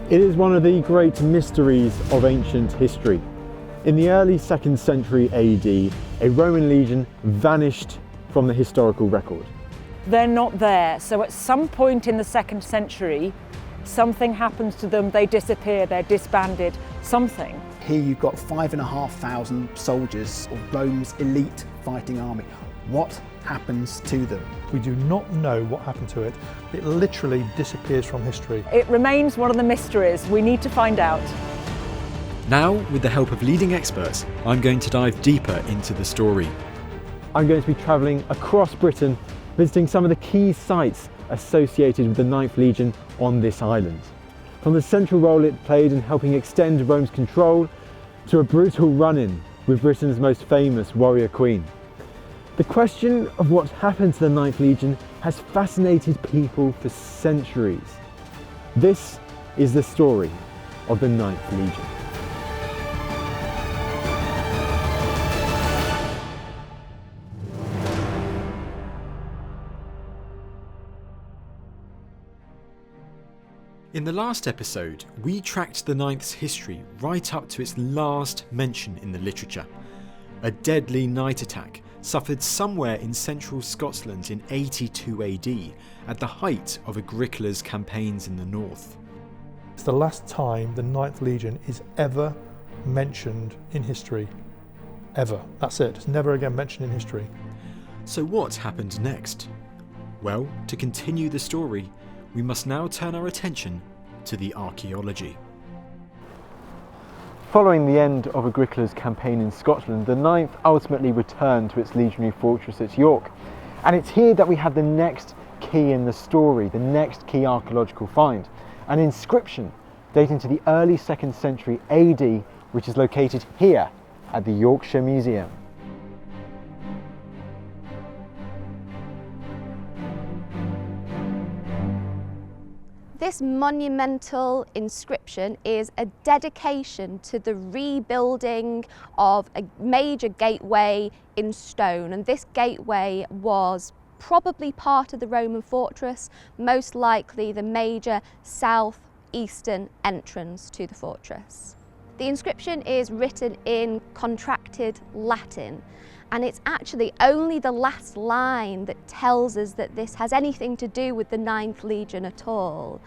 It is one of the great mysteries of ancient history. In the early 2nd century AD, a Roman legion vanished from the historical record. They're not there, so at some point in the 2nd century, something happens to them, they disappear, they're disbanded, something. Here you've got 5,500 soldiers of Rome's elite fighting army. What happens to them? We do not know what happened to it. It literally disappears from history. It remains one of the mysteries. We need to find out. Now, with the help of leading experts, I'm going to dive deeper into the story. I'm going to be travelling across Britain, visiting some of the key sites associated with the 9th Legion on this island. From the central role it played in helping extend Rome's control, to a brutal run-in with Britain's most famous warrior queen. The question of what happened to the 9th Legion has fascinated people for centuries. This is the story of the 9th Legion. In the last episode, we tracked the 9th's history right up to its last mention in the literature. A deadly night attack suffered somewhere in central Scotland in 82 AD, at the height of Agricola's campaigns in the north. It's the last time the 9th Legion is ever mentioned in history. Ever. That's it. It's never again mentioned in history. So what happened next? Well, to continue the story, we must now turn our attention to the archaeology. Following the end of Agricola's campaign in Scotland, the 9th ultimately returned to its legionary fortress at York. And it's here that we have the next key in the story, the next key archaeological find, an inscription dating to the early 2nd century AD, which is located here at the Yorkshire Museum. This monumental inscription is a dedication to the rebuilding of a major gateway in stone, and this gateway was probably part of the Roman fortress, most likely the major southeastern entrance to the fortress. The inscription is written in contracted Latin, and it's actually only the last line that tells us that this has anything to do with the 9th Legion at all.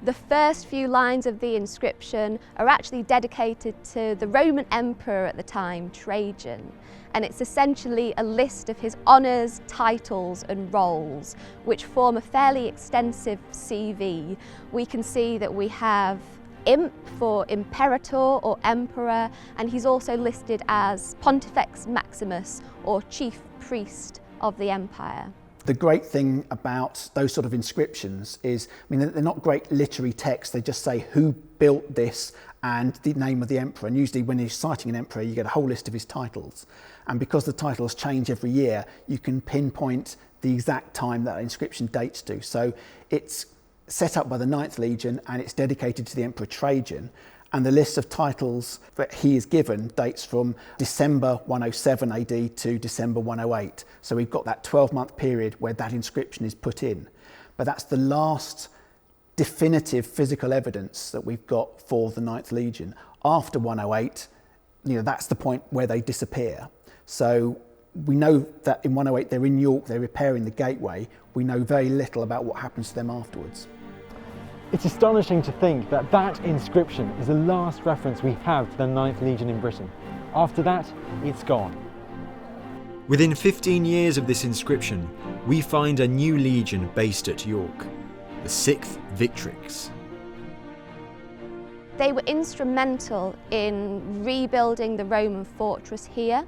The first few lines of the inscription are actually dedicated to the Roman emperor at the time, Trajan, and it's essentially a list of his honours, titles and roles, which form a fairly extensive CV. We can see that we have Imp for Imperator or Emperor, and he's also listed as Pontifex Maximus or Chief Priest of the Empire. The great thing about those sort of inscriptions is, I mean, they're not great literary texts, they just say who built this and the name of the emperor, and usually when you're citing an emperor you get a whole list of his titles, and because the titles change every year you can pinpoint the exact time that inscription dates to. So it's set up by the 9th Legion and it's dedicated to the Emperor Trajan, and the list of titles that he is given dates from December 107 AD to December 108. So we've got that 12-month period where that inscription is put in. But that's the last definitive physical evidence that we've got for the 9th Legion. After 108, that's the point where they disappear. So we know that in 108 they're in York, they're repairing the gateway. We know very little about what happens to them afterwards. It's astonishing to think that that inscription is the last reference we have to the 9th Legion in Britain. After that, it's gone. Within 15 years of this inscription, we find a new legion based at York, the 6th Victrix. They were instrumental in rebuilding the Roman fortress here.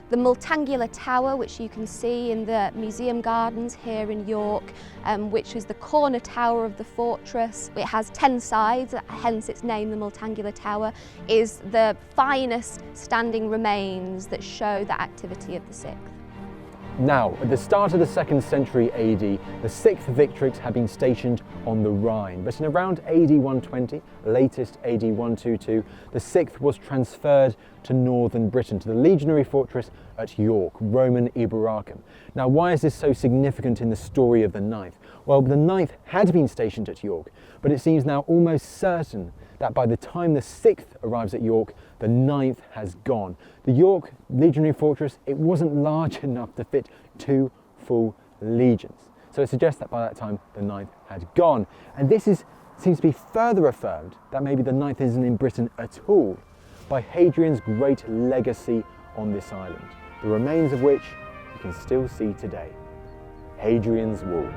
The multangular tower, which you can see in the museum gardens here in York, which is the corner tower of the fortress. It has 10 sides, hence its name, the multangular tower, is the finest standing remains that show the activity of the 6th. Now, at the start of the 2nd century AD, the 6th Victrix had been stationed on the Rhine, but in around AD 120, latest AD 122, the 6th was transferred to northern Britain, to the legionary fortress at York, Roman Eboracum. Now, why is this so significant in the story of the 9th? Well, the 9th had been stationed at York, but it seems now almost certain that by the time the 6th arrives at York, the 9th has gone. The York legionary fortress, it wasn't large enough to fit 2 full legions. So it suggests that by that time the 9th had gone. And this seems to be further affirmed that maybe the 9th isn't in Britain at all by Hadrian's great legacy on this island, the remains of which you can still see today. Hadrian's Wall.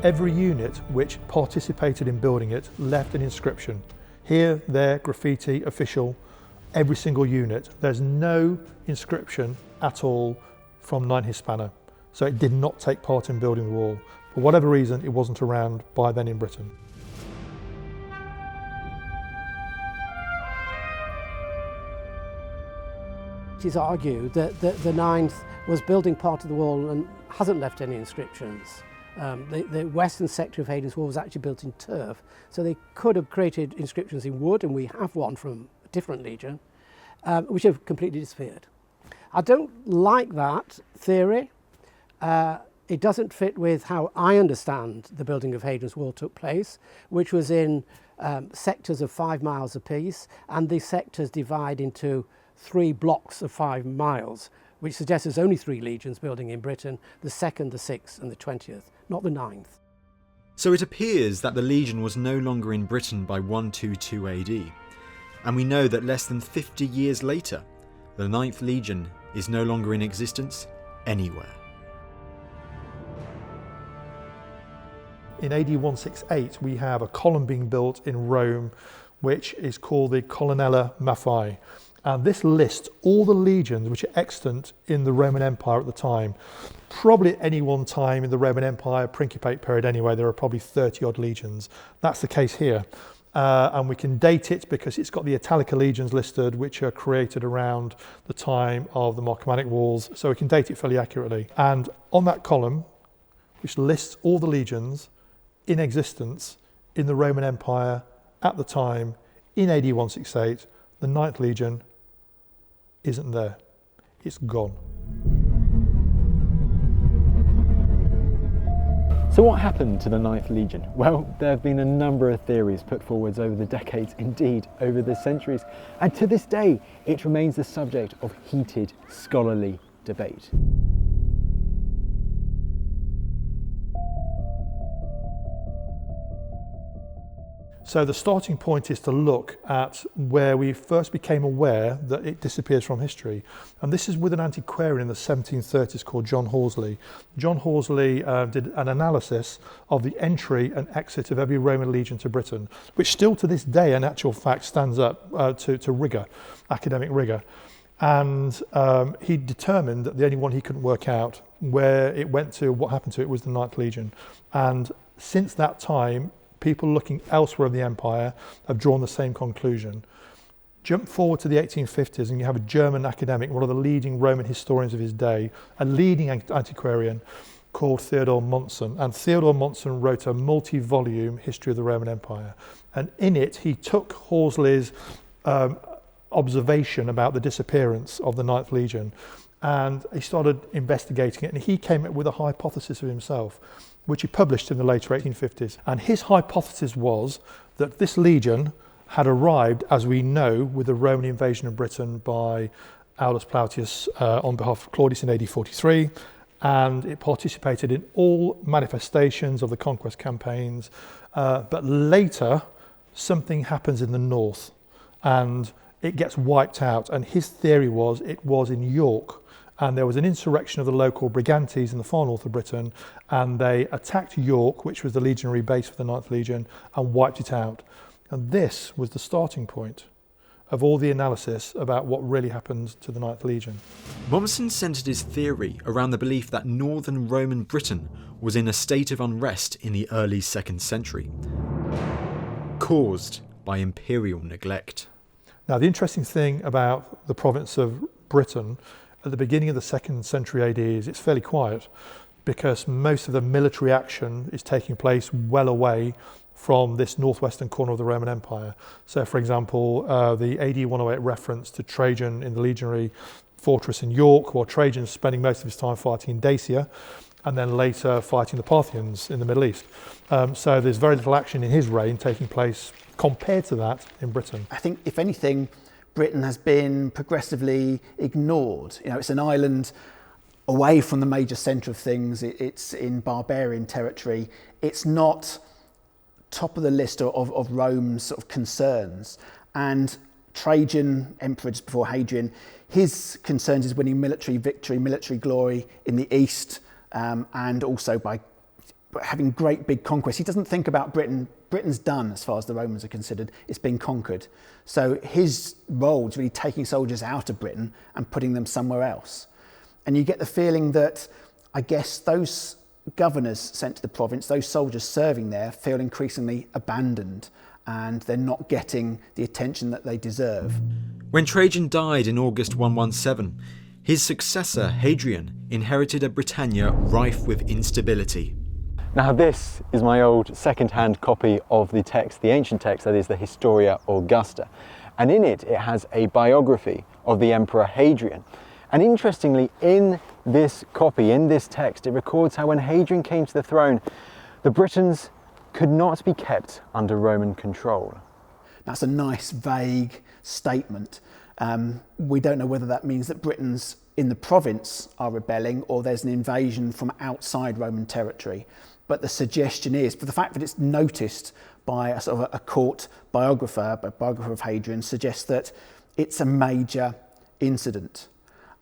Every unit which participated in building it left an inscription. Here, there, graffiti, official, every single unit. There's no inscription at all from 9 Hispana. So it did not take part in building the wall. For whatever reason, it wasn't around by then in Britain. It is argued that the 9th was building part of the wall and hasn't left any inscriptions. The western sector of Hadrian's Wall was actually built in turf, so they could have created inscriptions in wood, and we have one from a different legion, which have completely disappeared. I don't like that theory. It doesn't fit with how I understand the building of Hadrian's Wall took place, which was in sectors of 5 miles apiece, and these sectors divide into 3 blocks of 5 miles, which suggests there's only 3 legions building in Britain, the 2nd, the 6th and the 20th, not the 9th. So it appears that the legion was no longer in Britain by 122 AD, and we know that less than 50 years later, the 9th legion is no longer in existence anywhere. In AD 168, we have a column being built in Rome, which is called the Colonnella Maffei. And this lists all the legions which are extant in the Roman Empire at the time. Probably at any one time in the Roman Empire, Principate period anyway, there are probably 30 odd legions. That's the case here. And we can date it because it's got the Italica legions listed, which are created around the time of the Marcomannic Wars. So we can date it fairly accurately. And on that column, which lists all the legions in existence in the Roman Empire at the time, in AD 168, the 9th legion isn't there. It's gone. So what happened to the 9th Legion? Well, there have been a number of theories put forwards over the decades, indeed over the centuries, and to this day it remains the subject of heated scholarly debate. So the starting point is to look at where we first became aware that it disappears from history. And this is with an antiquarian in the 1730s called John Horsley. John Horsley did an analysis of the entry and exit of every Roman legion to Britain, which still to this day, in actual fact, stands up to rigour, academic rigour. And he determined that the only one he couldn't work out where it went to, what happened to it, was the 9th Legion. And since that time, people looking elsewhere in the empire have drawn the same conclusion. Jump forward to the 1850s and you have a German academic, one of the leading Roman historians of his day, a leading antiquarian called Theodor Mommsen. And Theodor Mommsen wrote a multi-volume history of the Roman Empire. And in it, he took Horsley's observation about the disappearance of the 9th Legion and he started investigating it, and he came up with a hypothesis of himself, which he published in the later 1850s. And his hypothesis was that this legion had arrived, as we know, with the Roman invasion of Britain by Aulus Plautius on behalf of Claudius in AD 43, and it participated in all manifestations of the conquest campaigns. But later, something happens in the north, and it gets wiped out. And his theory was it was in York, and there was an insurrection of the local Brigantes in the far north of Britain, and they attacked York, which was the legionary base for the 9th Legion, and wiped it out. And this was the starting point of all the analysis about what really happened to the 9th Legion. Mommsen centred his theory around the belief that northern Roman Britain was in a state of unrest in the early 2nd century, caused by imperial neglect. Now, the interesting thing about the province of Britain at the beginning of the 2nd century AD is it's fairly quiet, because most of the military action is taking place well away from this northwestern corner of the Roman Empire. So, for example, the AD 108 reference to Trajan in the legionary fortress in York, while Trajan's spending most of his time fighting in Dacia, and then later fighting the Parthians in the Middle East. So there's very little action in his reign taking place compared to that in Britain. I think, if anything, Britain has been progressively ignored. You know, it's an island away from the major centre of things. It's in barbarian territory. It's not top of the list of Rome's sort of concerns. And Trajan, emperor just before Hadrian, his concerns is winning military victory, military glory in the east, and also by having great big conquests. He doesn't think about Britain. Britain's done as far as the Romans are considered. It's been conquered. So his role is really taking soldiers out of Britain and putting them somewhere else. And you get the feeling that, I guess, those governors sent to the province, those soldiers serving there, feel increasingly abandoned, and they're not getting the attention that they deserve. When Trajan died in August 117, his successor, Hadrian, inherited a Britannia rife with instability. Now this is my old second-hand copy of the text, the ancient text, that is the Historia Augusta. And in it has a biography of the Emperor Hadrian. And interestingly, in this copy, in this text, it records how when Hadrian came to the throne, the Britons could not be kept under Roman control. That's a nice, vague statement. We don't know whether that means that Britons in the province are rebelling or there's an invasion from outside Roman territory. But the suggestion is, for the fact that it's noticed by a sort of a court biographer, a biographer of Hadrian, suggests that it's a major incident.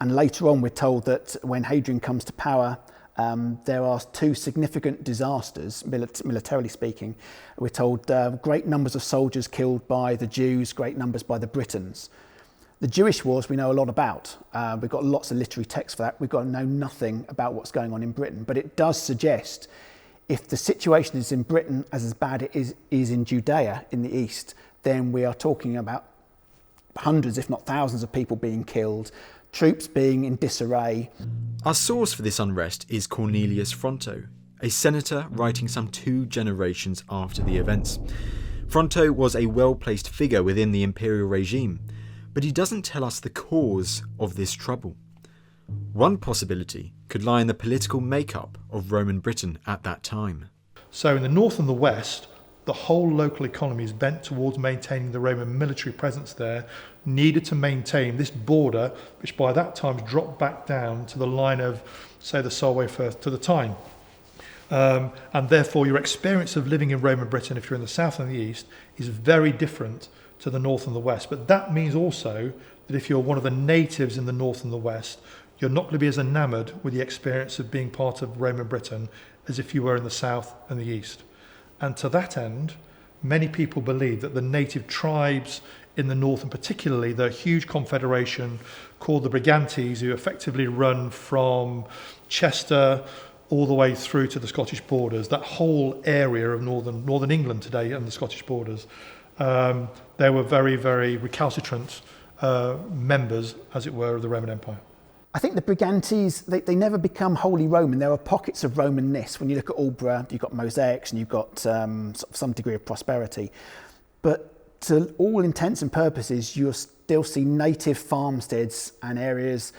And later on, we're told that when Hadrian comes to power, there are two significant disasters, militarily speaking. We're told great numbers of soldiers killed by the Jews, great numbers by the Britons. The Jewish wars we know a lot about. We've got lots of literary texts for that. We've got to know nothing about what's going on in Britain. But it does suggest, if the situation is in Britain as bad as it is in Judea in the east, then we are talking about hundreds, if not thousands, of people being killed, troops being in disarray. Our source for this unrest is Cornelius Fronto, a senator writing some 2 generations after the events. Fronto was a well-placed figure within the imperial regime, but he doesn't tell us the cause of this trouble. One possibility could lie in the political makeup of Roman Britain at that time. So in the north and the west, the whole local economy is bent towards maintaining the Roman military presence there, needed to maintain this border, which by that time dropped back down to the line of, say, the Solway Firth to the Tyne. And therefore your experience of living in Roman Britain, if you're in the south and the east, is very different to the north and the west. But that means also that if you're one of the natives in the north and the west, you're not going to be as enamoured with the experience of being part of Roman Britain as if you were in the south and the east. And to that end, many people believe that the native tribes in the north, and particularly the huge confederation called the Brigantes, who effectively run from Chester all the way through to the Scottish borders, that whole area of northern England today and the Scottish borders, they were very, very recalcitrant members, as it were, of the Roman Empire. I think the Brigantes, they never become wholly Roman. There are pockets of Romanness. When you look at Alba, you've got mosaics and you've got some degree of prosperity. But to all intents and purposes, you'll still see native farmsteads and areas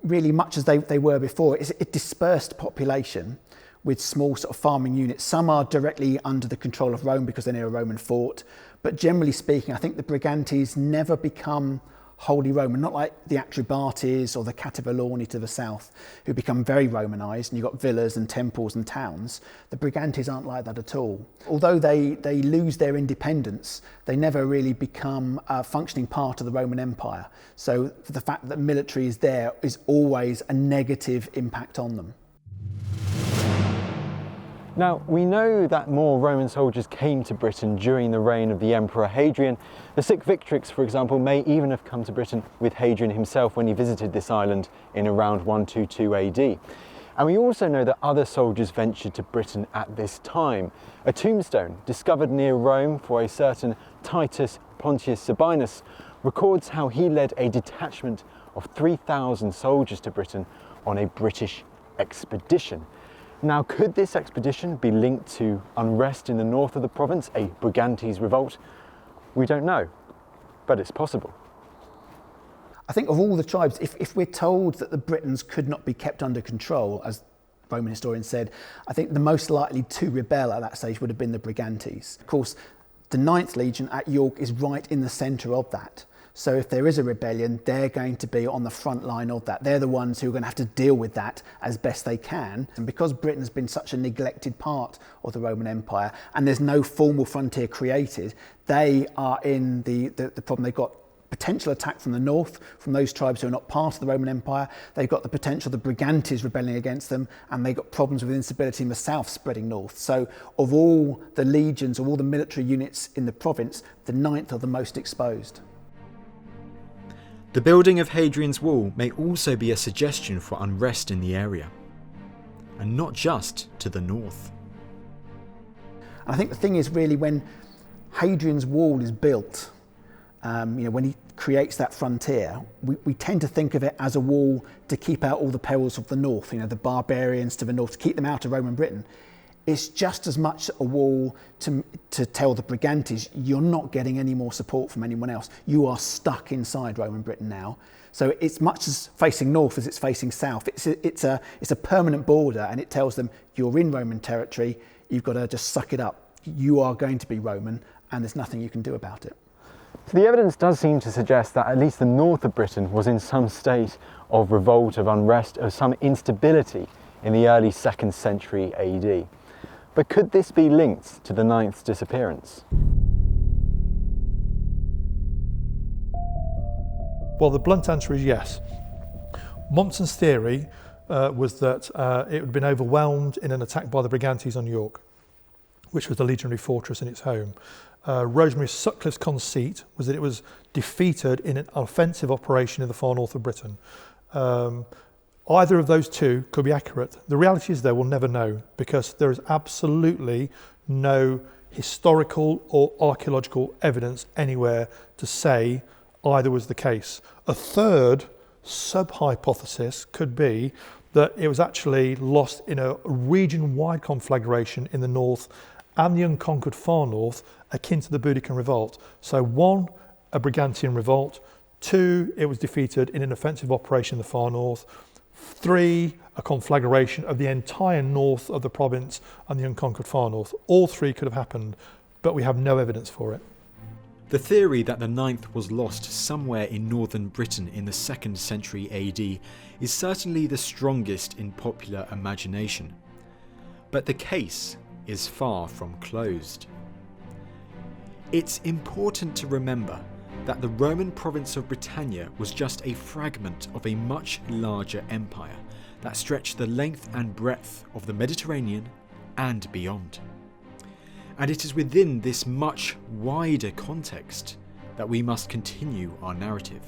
really much as they were before. It's a dispersed population with small sort of farming units. Some are directly under the control of Rome because they're near a Roman fort. But generally speaking, I think the Brigantes never become wholly Roman, not like the Atrebates or the Cativalorni to the south, who become very Romanised, and you've got villas and temples and towns. The Brigantes aren't like that at all. Although they lose their independence, they never really become a functioning part of the Roman Empire. So the fact that military is there is always a negative impact on them. Now, we know that more Roman soldiers came to Britain during the reign of the Emperor Hadrian. The sic Victrix, for example, may even have come to Britain with Hadrian himself when he visited this island in around 122 AD. And we also know that other soldiers ventured to Britain at this time. A tombstone discovered near Rome for a certain Titus Pontius Sabinus records how he led a detachment of 3,000 soldiers to Britain on a British expedition. Now, could this expedition be linked to unrest in the north of the province, a Brigantes revolt? We don't know, but it's possible. I think of all the tribes, if we're told that the Britons could not be kept under control, as Roman historians said, I think the most likely to rebel at that stage would have been the Brigantes. Of course, the 9th Legion at York is right in the centre of that. So if there is a rebellion, they're going to be on the front line of that. They're the ones who are going to have to deal with that as best they can. And because Britain's been such a neglected part of the Roman Empire and there's no formal frontier created, they are in the problem. They've got potential attack from the north, from those tribes who are not part of the Roman Empire. They've got the potential, the Brigantes rebelling against them, and they've got problems with instability in the south spreading north. So of all the legions, of all the military units in the province, the 9th are the most exposed. The building of Hadrian's Wall may also be a suggestion for unrest in the area, and not just to the north. And I think the thing is really when Hadrian's Wall is built, when he creates that frontier, we tend to think of it as a wall to keep out all the perils of the north, the barbarians to the north, to keep them out of Roman Britain. It's just as much a wall to tell the Brigantes, you're not getting any more support from anyone else. You are stuck inside Roman Britain now. So it's much as facing north as it's facing south. It's a permanent border, and it tells them you're in Roman territory, you've got to just suck it up. You are going to be Roman, and there's nothing you can do about it. So the evidence does seem to suggest that at least the north of Britain was in some state of revolt, of unrest, of some instability in the early 2nd century AD. But could this be linked to the 9th's disappearance? Well, the blunt answer is yes. Mommsen's theory was that it had been overwhelmed in an attack by the Brigantes on York, which was the legionary fortress in its home. Rosemary Sutcliffe's conceit was that it was defeated in an offensive operation in the far north of Britain. Either of those two could be accurate. The reality is, though, we'll never know, because there is absolutely no historical or archaeological evidence anywhere to say either was the case. A third sub-hypothesis could be that it was actually lost in a region-wide conflagration in the north and the unconquered far north, akin to the Boudiccan revolt. So 1, a Brigantian revolt; 2, it was defeated in an offensive operation in the far north; 3, a conflagration of the entire north of the province and the unconquered far north. All 3 could have happened, but we have no evidence for it. The theory that the 9th was lost somewhere in northern Britain in the 2nd century AD is certainly the strongest in popular imagination. But the case is far from closed. It's important to remember that the Roman province of Britannia was just a fragment of a much larger empire that stretched the length and breadth of the Mediterranean and beyond. And it is within this much wider context that we must continue our narrative.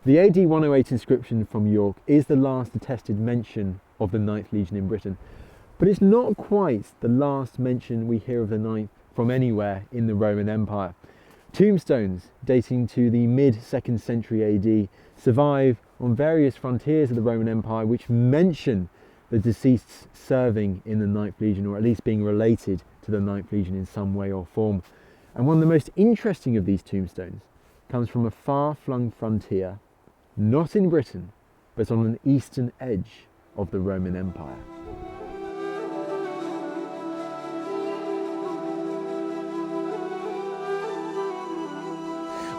The AD 108 inscription from York is the last attested mention of the 9th Legion in Britain, but it's not quite the last mention we hear of the 9th from anywhere in the Roman Empire. Tombstones dating to the mid-2nd century AD survive on various frontiers of the Roman Empire which mention the deceased serving in the 9th Legion, or at least being related to the 9th Legion in some way or form. And one of the most interesting of these tombstones comes from a far-flung frontier, not in Britain, but on an eastern edge of the Roman Empire.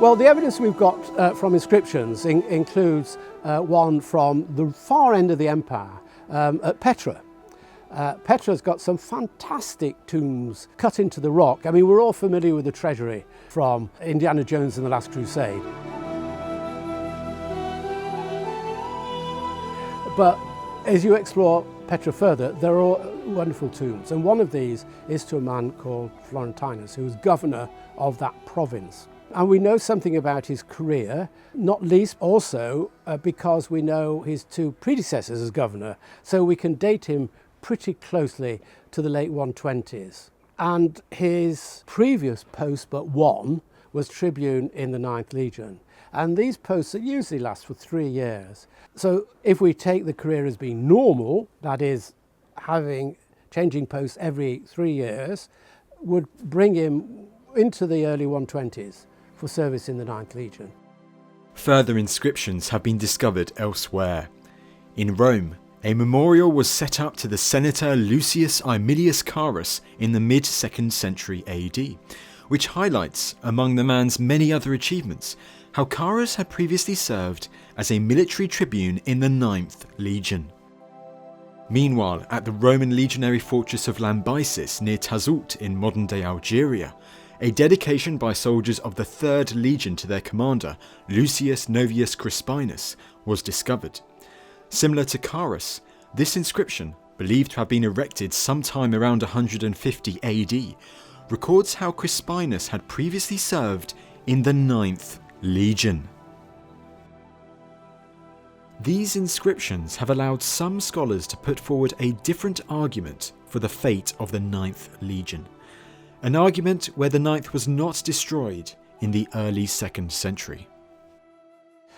Well, the evidence we've got from inscriptions includes one from the far end of the empire at Petra. Petra's got some fantastic tombs cut into the rock. I mean, we're all familiar with the treasury from Indiana Jones and the Last Crusade. But as you explore Petra further, there are wonderful tombs. And one of these is to a man called Florentinus, who was governor of that province. And we know something about his career, not least also because we know his 2 predecessors as governor, so we can date him pretty closely to the late 120s. And his previous post but one was tribune in the 9th Legion. And these posts usually last for 3 years. So if we take the career as being normal, that is changing posts every 3 years, would bring him into the early 120s. for service in the 9th Legion. Further inscriptions have been discovered elsewhere. In Rome, a memorial was set up to the senator Lucius Aemilius Carus in the mid-2nd century AD, which highlights, among the man's many other achievements, how Carus had previously served as a military tribune in the 9th Legion. Meanwhile, at the Roman legionary fortress of Lambysis near Tazult in modern-day Algeria, a dedication by soldiers of the 3rd Legion to their commander, Lucius Novius Crispinus, was discovered. Similar to Carus, this inscription, believed to have been erected sometime around 150 AD, records how Crispinus had previously served in the 9th Legion. These inscriptions have allowed some scholars to put forward a different argument for the fate of the 9th Legion. An argument where the 9th was not destroyed in the early 2nd century.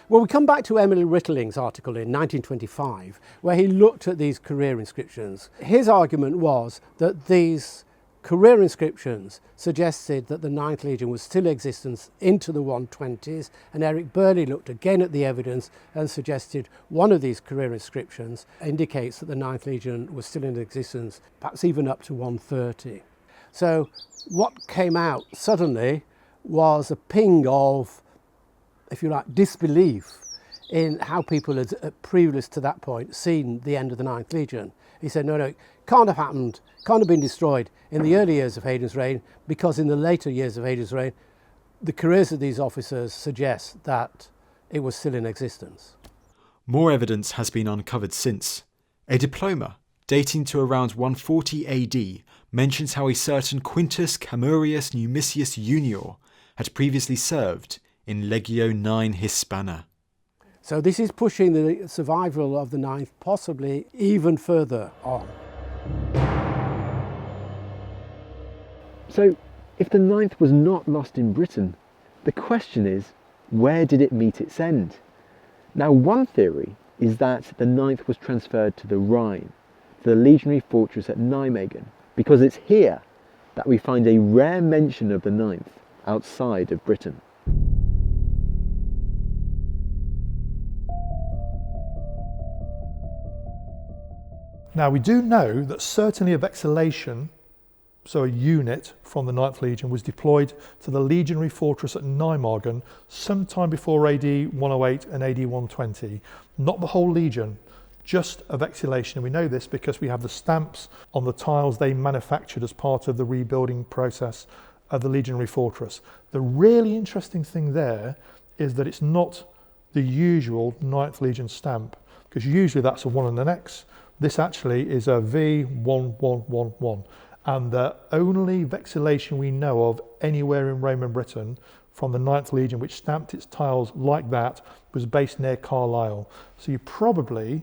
Well, we come back to Emily Rittling's article in 1925, where he looked at these career inscriptions. His argument was that these career inscriptions suggested that the 9th Legion was still in existence into the 120s, and Eric Burley looked again at the evidence and suggested one of these career inscriptions indicates that the 9th Legion was still in existence, perhaps even up to 130. So what came out suddenly was a ping of, if you like, disbelief in how people had previous to that point seen the end of the 9th Legion. He said, no, it can't have happened, can't have been destroyed in the early years of Hadrian's reign, because in the later years of Hadrian's reign, the careers of these officers suggest that it was still in existence. More evidence has been uncovered since. A diploma, dating to around 140 AD, mentions how a certain Quintus Camurius Numisius Junior had previously served in Legio 9 Hispana. So this is pushing the survival of the 9th possibly even further on. So, if the 9th was not lost in Britain, the question is, where did it meet its end? Now, one theory is that the 9th was transferred to the Rhine, to the legionary fortress at Nijmegen, because it's here that we find a rare mention of the 9th outside of Britain. Now, we do know that certainly a vexillation, so a unit from the 9th Legion, was deployed to the legionary fortress at Nijmegen sometime before AD 108 and AD 120. Not the whole legion, just a vexillation. And we know this because we have the stamps on the tiles they manufactured as part of the rebuilding process of the legionary fortress. The really interesting thing there is that it's not the usual 9th Legion stamp, because usually that's a 1 and an X. This actually is a V1111, and the only vexillation we know of anywhere in Roman Britain from the 9th Legion which stamped its tiles like that was based near Carlisle. So you probably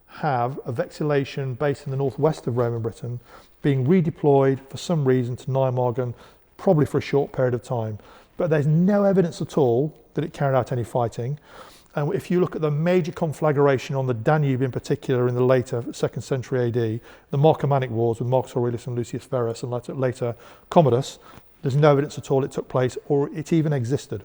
have a vexillation based in the northwest of Roman Britain being redeployed for some reason to Nijmegen, probably for a short period of time. But there's no evidence at all that it carried out any fighting. And if you look at the major conflagration on the Danube in particular in the later 2nd century AD, the Marcomannic Wars with Marcus Aurelius and Lucius Verus and later Commodus, there's no evidence at all it took place or it even existed.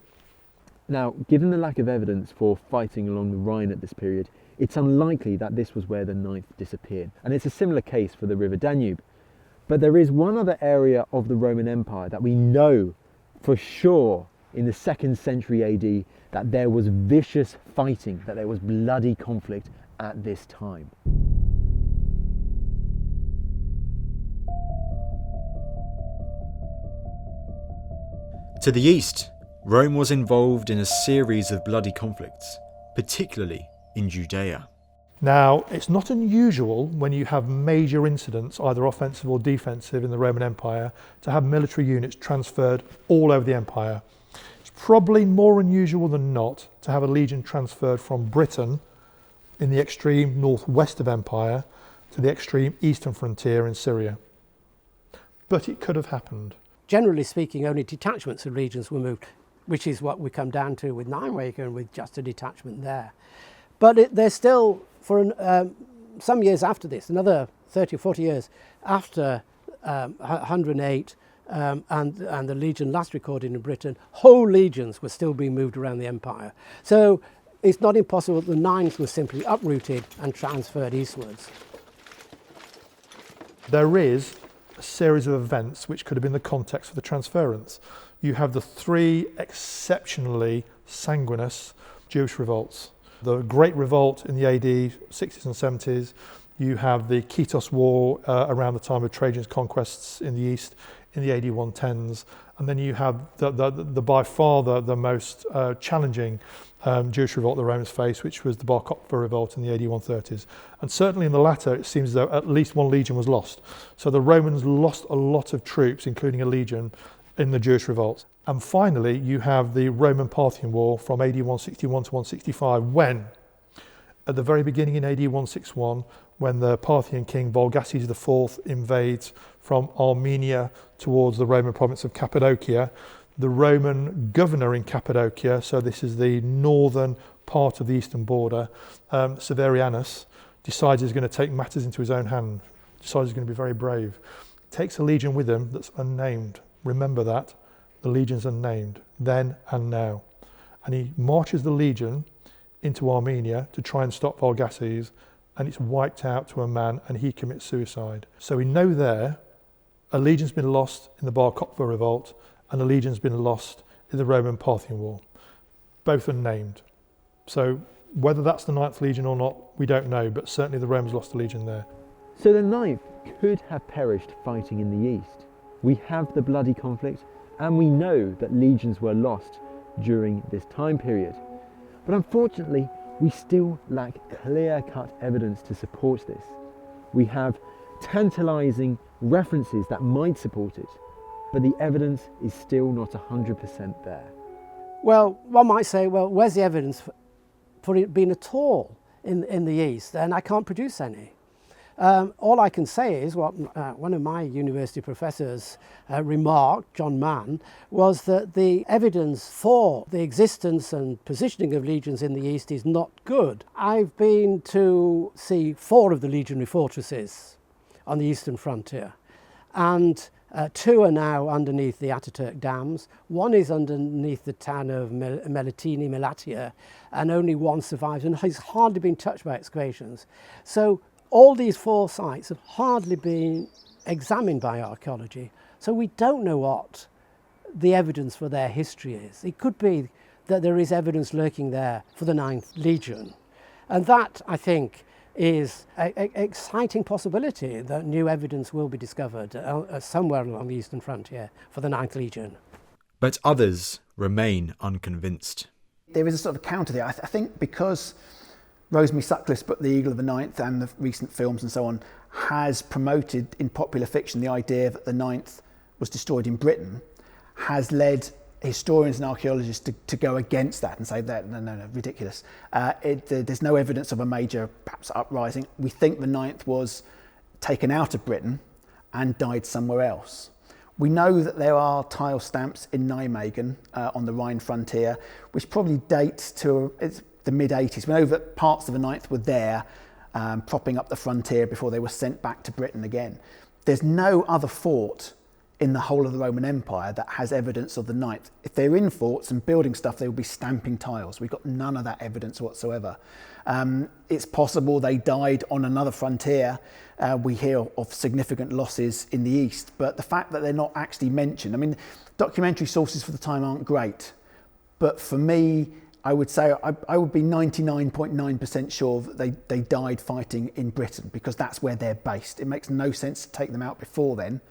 Now, given the lack of evidence for fighting along the Rhine at this period, it's unlikely that this was where the 9th disappeared. And it's a similar case for the River Danube. But there is one other area of the Roman Empire that we know for sure in the 2nd century AD that there was vicious fighting, that there was bloody conflict at this time. To the east, Rome was involved in a series of bloody conflicts, particularly in Judea. Now, it's not unusual when you have major incidents, either offensive or defensive in the Roman Empire, to have military units transferred all over the empire. It's probably more unusual than not to have a legion transferred from Britain in the extreme northwest of empire to the extreme eastern frontier in Syria. But it could have happened. Generally speaking, only detachments of legions were moved, which is what we come down to with Nijmegen with just a detachment there. But there's still, for some years after this, another 30 or 40 years after 108, and the legion last recorded in Britain, whole legions were still being moved around the empire. So it's not impossible that the 9th was simply uprooted and transferred eastwards. There is a series of events which could have been the context for the transference. You have the 3 exceptionally sanguinous Jewish revolts. The Great Revolt in the AD 60s and 70s. You have the Kitos War around the time of Trajan's conquests in the east in the AD 110s. And then you have the by far the most challenging Jewish revolt the Romans faced, which was the Bar Kokhba revolt in the AD 130s. And certainly in the latter, it seems as though at least one legion was lost. So the Romans lost a lot of troops, including a legion, in the Jewish revolts. And finally, you have the Roman-Parthian War from AD 161 to 165, when, at the very beginning in AD 161, when the Parthian king Brigantes IV invades from Armenia towards the Roman province of Cappadocia, the Roman governor in Cappadocia, so this is the northern part of the eastern border, Severianus, decides he's going to take matters into his own hand, decides he's going to be very brave, takes a legion with him that's unnamed. Remember that, the legion's unnamed, then and now. And he marches the legion into Armenia to try and stop Brigantes, and it's wiped out to a man, and he commits suicide. So we know there, a legion's been lost in the Bar Kokhba revolt, and a legion's been lost in the Roman-Parthian War, both unnamed. So whether that's the 9th Legion or not, we don't know, but certainly the Romans lost a legion there. So the 9th could have perished fighting in the east. We have the bloody conflict, and we know that legions were lost during this time period. But unfortunately, we still lack clear-cut evidence to support this. We have tantalising references that might support it, but the evidence is still not 100% there. Well, one might say, well, where's the evidence for it being at all in the East? And I can't produce any. All I can say is what one of my university professors remarked, John Mann, was that the evidence for the existence and positioning of legions in the East is not good. I've been to see 4 of the legionary fortresses on the eastern frontier, and 2 are now underneath the Ataturk dams. 1 is underneath the town of Melitini, Melatia, and only 1 survives and has hardly been touched by excavations. So all these 4 sites have hardly been examined by archaeology, so we don't know what the evidence for their history is. It could be that there is evidence lurking there for the 9th Legion, and that, I think, is an exciting possibility that new evidence will be discovered somewhere along the eastern frontier for the 9th Legion. But others remain unconvinced. There is a sort of counter there. I think because Rosemary Sutcliffe's book, The Eagle of the Ninth, and the recent films and so on, has promoted in popular fiction the idea that the 9th was destroyed in Britain, has led historians and archaeologists to go against that and say that no, ridiculous. There's no evidence of a major, perhaps, uprising. We think the 9th was taken out of Britain and died somewhere else. We know that there are tile stamps in Nijmegen on the Rhine frontier, which probably dates to the mid-80s. We know that parts of the 9th were there, propping up the frontier before they were sent back to Britain again. There's no other fort in the whole of the Roman Empire that has evidence of the 9th. If they're in forts and building stuff, they will be stamping tiles. We've got none of that evidence whatsoever. It's possible they died on another frontier. We hear of significant losses in the east, but the fact that they're not actually mentioned, I mean, documentary sources for the time aren't great, but for me, I would say I would be 99.9% sure that they died fighting in Britain, because that's where they're based. It makes no sense to take them out before then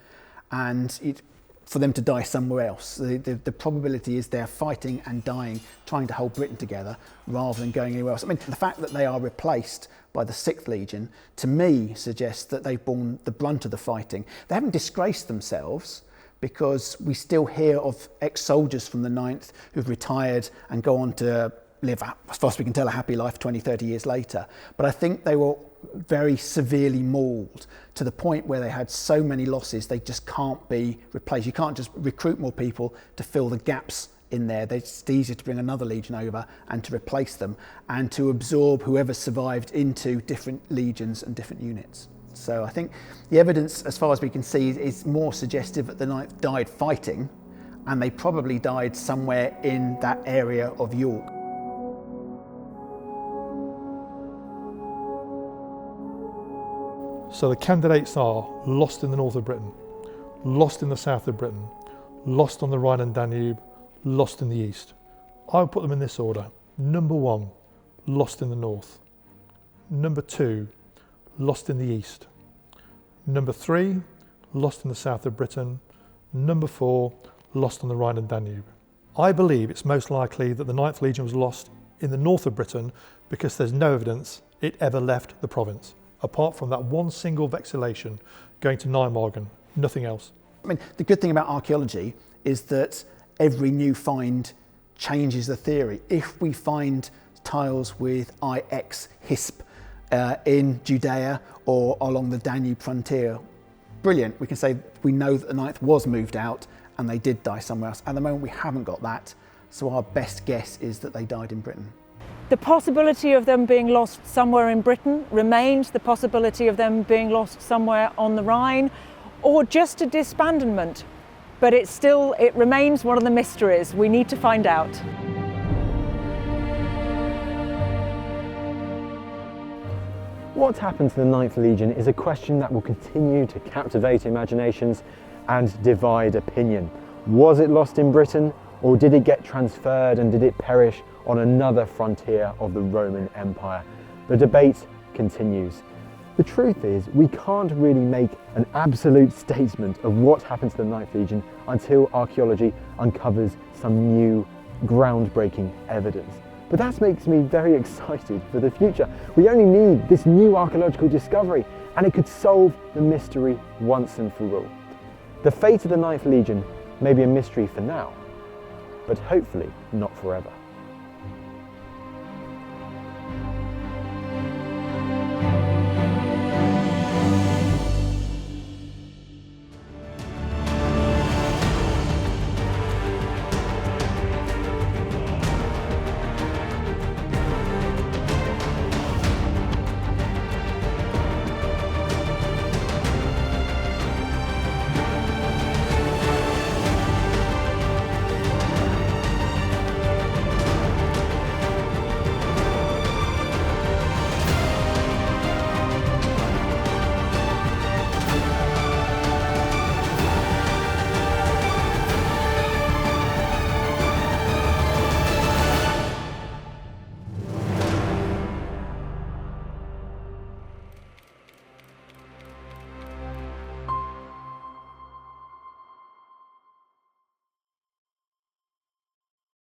and for them to die somewhere else. The probability is they're fighting and dying, trying to hold Britain together rather than going anywhere else. I mean, the fact that they are replaced by the 6th Legion, to me, suggests that they've borne the brunt of the fighting. They haven't disgraced themselves, because we still hear of ex-soldiers from the 9th who've retired and go on to live, as far as we can tell, a happy life 20, 30 years later. But I think they were very severely mauled to the point where they had so many losses they just can't be replaced. You can't just recruit more people to fill the gaps in there. It's easier to bring another legion over and to replace them and to absorb whoever survived into different legions and different units. So I think the evidence, as far as we can see, is more suggestive that the 9th died fighting, and they probably died somewhere in that area of York. So the candidates are lost in the north of Britain, lost in the south of Britain, lost on the Rhine and Danube, lost in the east. I would put them in this order. Number 1, lost in the north. Number 2, lost in the east. Number 3, lost in the south of Britain. Number 4, lost on the Rhine and Danube. I believe it's most likely that the 9th Legion was lost in the north of Britain because there's no evidence it ever left the province, apart from that one single vexillation going to Nijmegen, nothing else. I mean, the good thing about archaeology is that every new find changes the theory. If we find tiles with IX HISP in Judea or along the Danube frontier, brilliant. We can say we know that the 9th was moved out and they did die somewhere else. At the moment we haven't got that, so our best guess is that they died in Britain. The possibility of them being lost somewhere in Britain remains, the possibility of them being lost somewhere on the Rhine, or just a disbandment. But it remains one of the mysteries. We need to find out. What happened to the 9th Legion is a question that will continue to captivate imaginations and divide opinion. Was it lost in Britain, or did it get transferred and did it perish on another frontier of the Roman Empire? The debate continues. The truth is, we can't really make an absolute statement of what happened to the 9th Legion until archaeology uncovers some new, groundbreaking evidence. But that makes me very excited for the future. We only need this new archaeological discovery, and it could solve the mystery once and for all. The fate of the 9th Legion may be a mystery for now, but hopefully not forever.